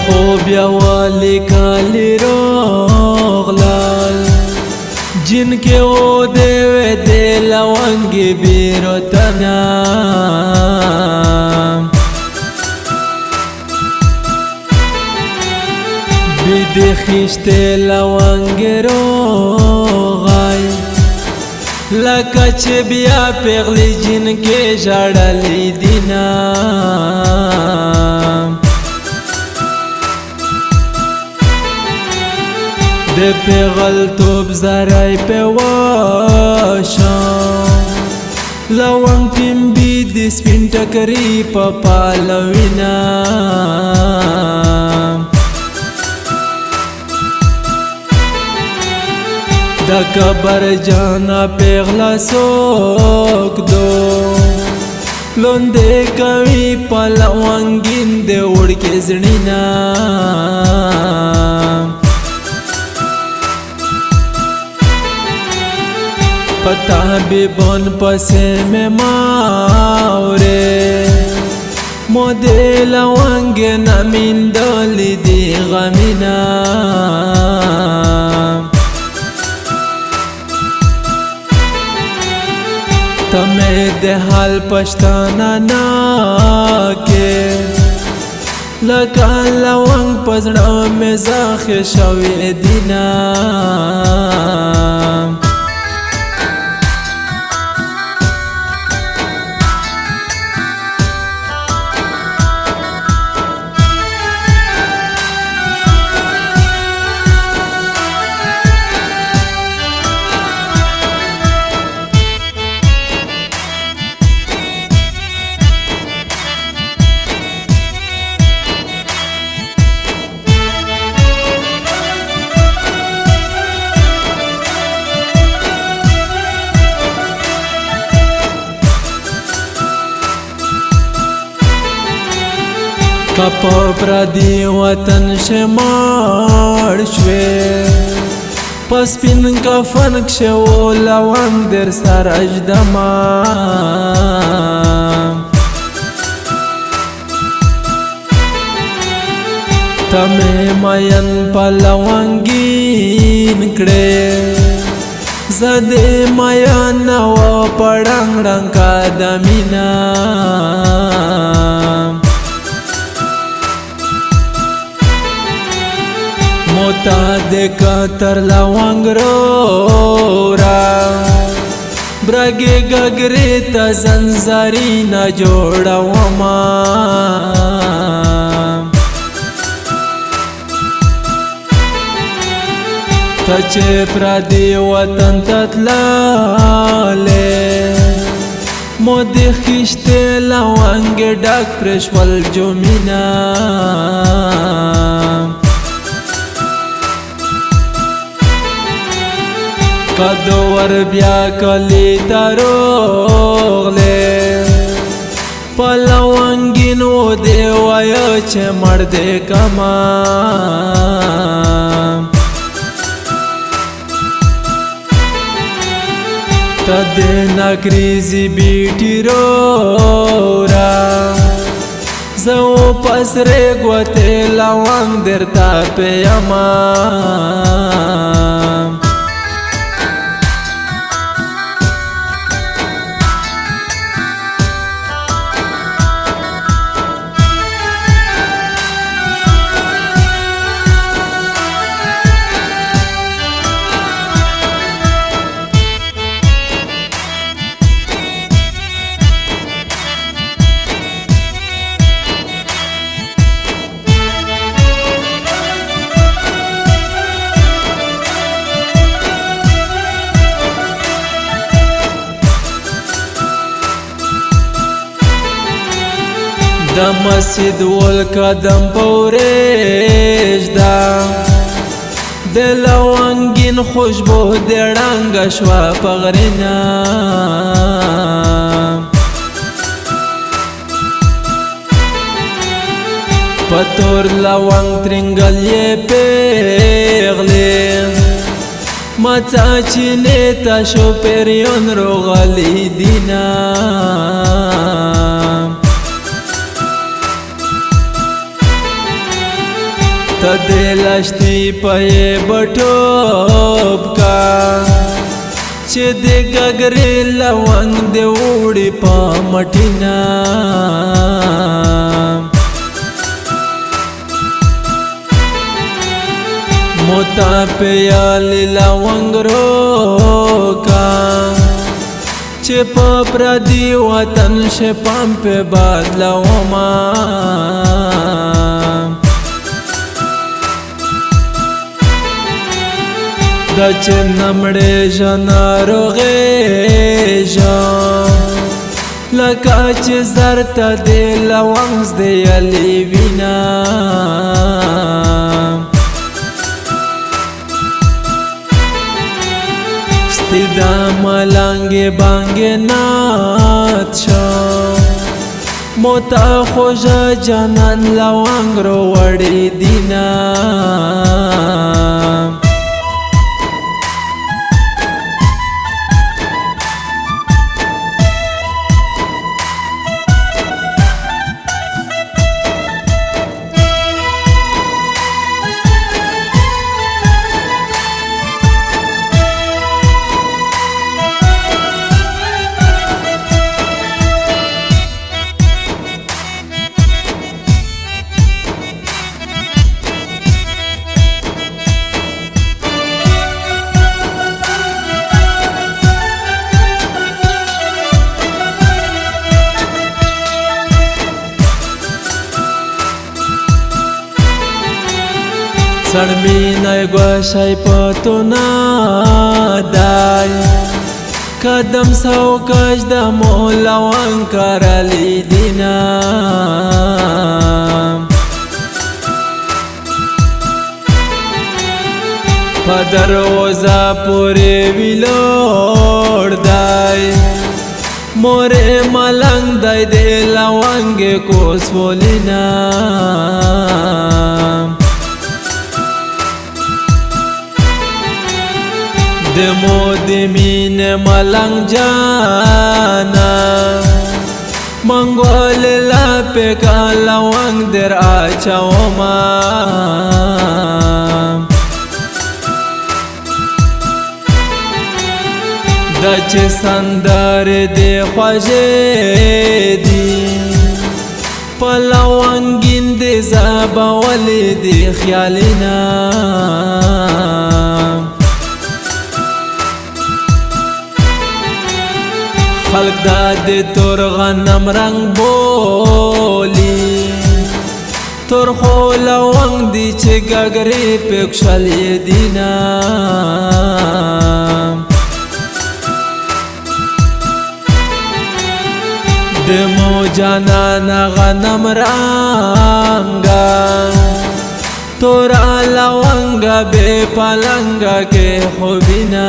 خوب یوالی کالی روغلال جن کے او دیوے دے لونگی بیرو تنام بیدی خیشتے لونگی روغای لکه چې بیا پیغلی جن کې ژړلی دینا د پیغل توب زرای په واشم لونګ ټیمبي د سپین ټکری په پالوینا دا کبر جانا پیغلا سوک دو لوندے کوي پلوانګین دے وړ کې زړینا پتا به بون پسې مې ماوره مودې لوانګ نامین دلی دی غمینا تمہیں دے حال پشتانا نا کے لکا لونگ پزڑا میں زاخ شوی دینا کپا پردی وطن شمار شوی پس پین کفن کشو لونگ در سر اجدما تمہیں مین پا لونگین کڑے زدے مین و پڑنگ رنگ کا دمینا موتا دیکھا تر لونگ رو را برگے گگرے تا زنزاری نا جوڑا وما تچے پردی وطن تتلالے مودی خیشتے لونگ ڈاک پرشول جو مینا کدور بیا کلی تروغلے پلوانگین و دیوایا چه مرد کما تدے نکریزی بیٹی رو را زو پس رے گوتے لوانگ در تا پیما دا مسجد والقدم پوریج دا دے لونگین خوشبو دے رنگ شوا پغرینا پتور لونگ ترنگل یہ پیغلی مچا چینے تا شو پیریون رو غلی دینا تدلشتی پای بټوب کا چې د ګګرې لونګ د وړي په مټینا موتا پیال لونګ روکا چې په پردي وطن شپام په بدلوما د چې نمړې ژنا روغېژا لکه چې زرته د لونګ د یلي وینا ستی دا ملنګې بانګې نات شا موتا خوږه جانان لونګ رو وړې دینا سړمینای ګوشای پتونا دای قدم سو کج د مولا وانکر علی دینا پدروزا پوری ویلوړ دای مورې ملنګ دای د لونګ کوسولینا دمو دمین ملنګ جانا منګول لا پکا لونګ در اچوما د چې سندر دی خوږې دی په لونګین دی زبول دی خیالنا خلق دا دی تور غنم رنگ بولی تور خو لونګ دی چې ګګرې پکښلې دینا دمو جانان غنم رنگا تورا لونګ بے پلنګ کې خوبینا